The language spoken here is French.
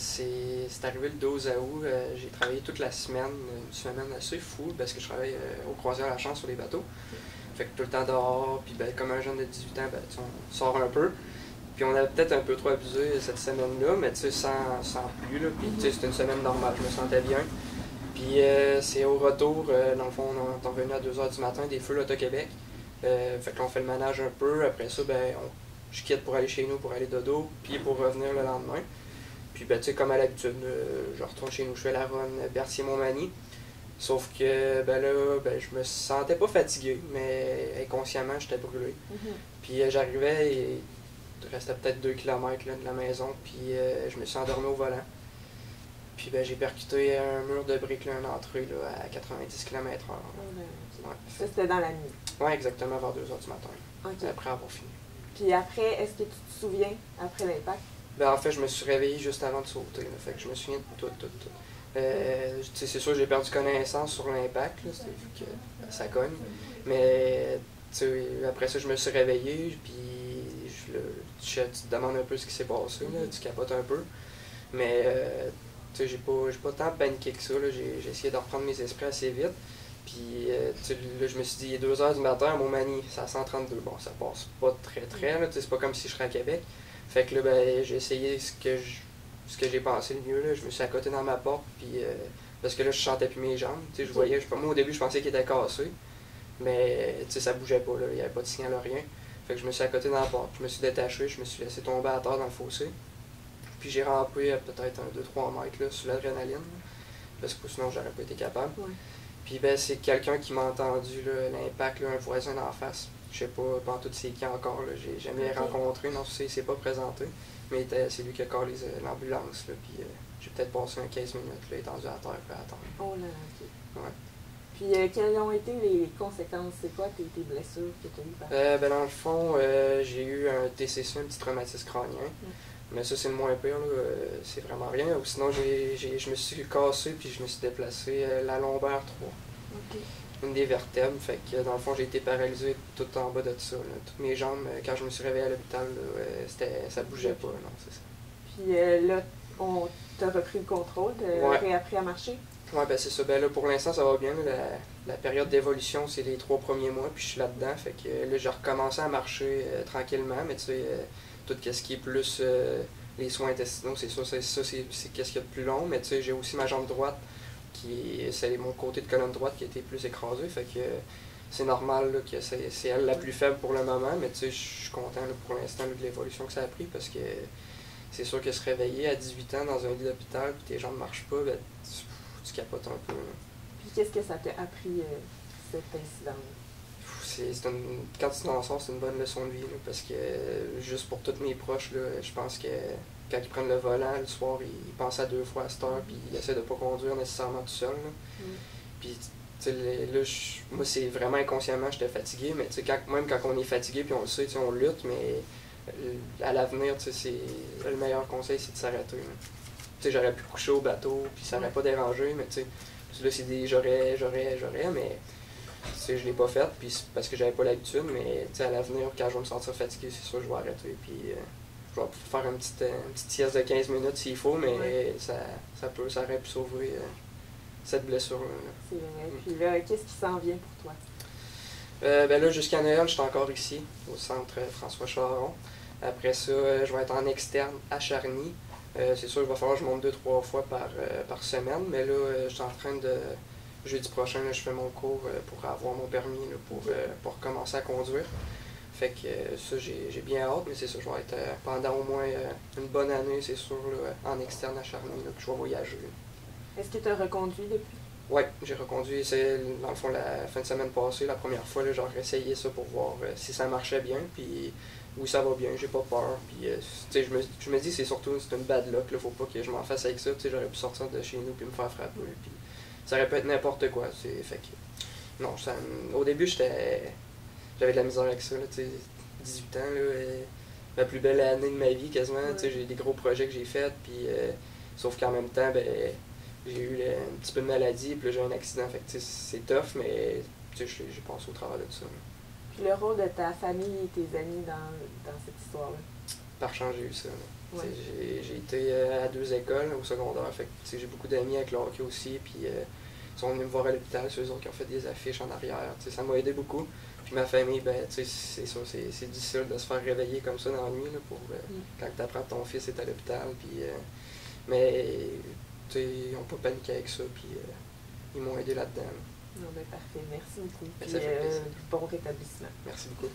c'est arrivé le 12 août. J'ai travaillé toute la semaine, une semaine assez fou, parce que je travaille au croisière à la chance sur les bateaux. Fait que tout le temps dehors, puis ben, comme un jeune de 18 ans, ben, on sort un peu. Puis on avait peut-être un peu trop abusé cette semaine-là, mais sans plus. Là. Puis c'était une semaine normale, je me sentais bien. Puis c'est au retour, dans le fond, on est revenu à 2h du matin, des feux l'Auto-Québec. Fait qu'on fait le ménage un peu. Après ça, ben, je quitte pour aller chez nous, pour aller dodo, puis pour revenir le lendemain. Puis ben, tu sais, comme à l'habitude, je retourne chez nous, je fais la run Berthier-Montmagny. Sauf que ben là, ben, je me sentais pas fatigué, mais inconsciemment, j'étais brûlé. Puis j'arrivais et il restait peut-être 2 km là, de la maison, puis je me suis endormi au volant. Puis ben, j'ai percuté un mur de briques, là, une entrée là, à 90 km/h. Ouais. Ça, c'était dans la nuit. Oui, exactement, vers 2h du matin, Okay. après avoir fini. Puis après, est-ce que tu te souviens, après l'impact? Ben, en fait, je me suis réveillé juste avant de sauter, là, fait que je me souviens de tout. C'est sûr, j'ai perdu connaissance sur l'impact, vu que ça cogne. Mais après ça, je me suis réveillé, puis tu te demandes un peu ce qui s'est passé, là, tu capotes un peu. Mais j'ai pas tant paniqué que ça. J'ai essayé de reprendre mes esprits assez vite. Puis là, je me suis dit, il est 2h du matin à Montmagny, c'est à 132. Bon, ça passe pas très, là, c'est pas comme si je serais à Québec. Fait que là, ben, j'ai essayé ce que j'ai pensé le mieux. Là. Je me suis accoté dans ma porte, puis parce que là, je sentais plus mes jambes. Je voyais, moi, au début, je pensais qu'il était cassé, mais ça bougeait pas, là, il n'y avait pas de signal, rien. Fait que je me suis accoté dans la porte, je me suis détaché, je me suis laissé tomber à terre dans le fossé. Puis j'ai rampé peut-être 2-3 mètres là, sous l'adrénaline, parce que sinon, j'aurais pas été capable. Ouais. Puis ben, c'est quelqu'un qui m'a entendu l'impact, un voisin d'en face. Je sais pas tout c'est qui encore, j'ai jamais rencontré, non, c'est pas présenté. Mais c'est lui qui a collé l'ambulance, puis j'ai peut-être passé 15 minutes là, étendu à terre pour attendre. Oh là là, ok. Ouais. Puis quelles ont été les conséquences? C'est quoi tes blessures que tu as eues par Ben, dans le fond, j'ai eu un TCC, un petit traumatisme crânien. Mais ça, c'est le moins pire, c'est vraiment rien. Ou sinon, je me suis cassé puis je me suis déplacé la lombaire 3. Okay. Une des vertèbres. Fait que dans le fond, j'ai été paralysé tout en bas de ça. Là. Toutes mes jambes, quand je me suis réveillé à l'hôpital, ça bougeait pas. Non, c'est ça. Puis là, on t'a repris le contrôle, t'as réappris à marcher? Oui, ben c'est ça. Ben là, pour l'instant, ça va bien. La période d'évolution, c'est les 3 premiers mois, puis je suis là-dedans. Fait que là, j'ai recommencé à marcher tranquillement, mais tu sais, tout ce qui est plus les soins intestinaux, c'est qu'est-ce qu'il y a de plus long. Mais tu sais, j'ai aussi ma jambe droite, c'est mon côté de colonne droite qui a été plus écrasé. Fait que c'est normal là, que c'est elle la plus faible pour le moment, mais tu sais, je suis content là, pour l'instant de l'évolution que ça a pris, parce que c'est sûr que se réveiller à 18 ans dans un lit d'hôpital, puis tes jambes ne marchent pas, ben, tu capotes un peu. Là. Puis qu'est-ce que ça t'a appris, cet incident-là? Quand tu t'en sors, c'est une bonne leçon de vie, là, parce que juste pour tous mes proches, là, je pense que quand ils prennent le volant le soir, ils pensent à 2 fois à cette heure, puis ils essaient de ne pas conduire nécessairement tout seul. Puis là, moi, c'est vraiment inconsciemment, j'étais fatigué, mais même quand on est fatigué, puis on le sait, on lutte, mais à l'avenir, le meilleur conseil, c'est de s'arrêter. J'aurais pu coucher au bateau, puis ça n'aurait pas dérangé, mais là, c'est des j'aurais, mais je l'ai pas fait, puis parce que j'avais pas l'habitude, mais à l'avenir, quand je vais me sentir fatigué, c'est sûr que je vais arrêter, puis je vais faire une petite sieste de 15 minutes s'il faut, mais ça aurait pu sauver cette blessure-là. C'est vrai. Puis là, qu'est-ce qui s'en vient pour toi? Ben là, jusqu'à Noël, je suis encore ici, au centre François Charon. Après ça, je vais être en externe à Charny. C'est sûr, il va falloir que je monte 2-3 fois par semaine, mais là, je suis en train de... Jeudi prochain, là, je fais mon cours pour avoir mon permis, là, pour commencer à conduire. Fait que ça, j'ai bien hâte, mais c'est ça, je vais être pendant au moins une bonne année, c'est sûr, là, en externe à Charny, là, puis je vais voyager. Est-ce que tu as reconduit depuis? Oui, j'ai reconduit. C'est dans le fond la fin de semaine passée, la première fois, là, j'ai essayé ça pour voir si ça marchait bien. Puis oui, ça va bien, j'ai pas peur. Puis je me dis c'est surtout c'est une bad luck, là, faut pas que je m'en fasse avec ça. J'aurais pu sortir de chez nous puis me faire frapper. Puis ça aurait pu être n'importe quoi. Fait que non, au début j'avais de la misère avec ça. Là, 18 ans, là, ma plus belle année de ma vie quasiment. J'ai des gros projets que j'ai faits. Puis sauf qu'en même temps, ben j'ai eu un petit peu de maladie, puis là j'ai eu un accident, fait que c'est tough, mais j'ai passé au travers de ça. Là. Puis le rôle de ta famille et tes amis dans cette histoire-là? Par chance, j'ai eu ça. Là. Ouais. J'ai été à 2 écoles au secondaire, fait que j'ai beaucoup d'amis avec le hockey aussi, puis ils sont venus me voir à l'hôpital, c'est eux autres qui ont fait des affiches en arrière, ça m'a aidé beaucoup. Puis ma famille, ben, c'est sûr, c'est difficile de se faire réveiller comme ça dans la nuit, là, pour, quand tu apprends que ton fils est à l'hôpital, puis, mais ils n'ont pas paniqué avec ça, puis ils m'ont aidé là-dedans. Non, ben parfait, merci beaucoup. Ben, Puis ça fait plaisir. bon rétablissement. Merci beaucoup.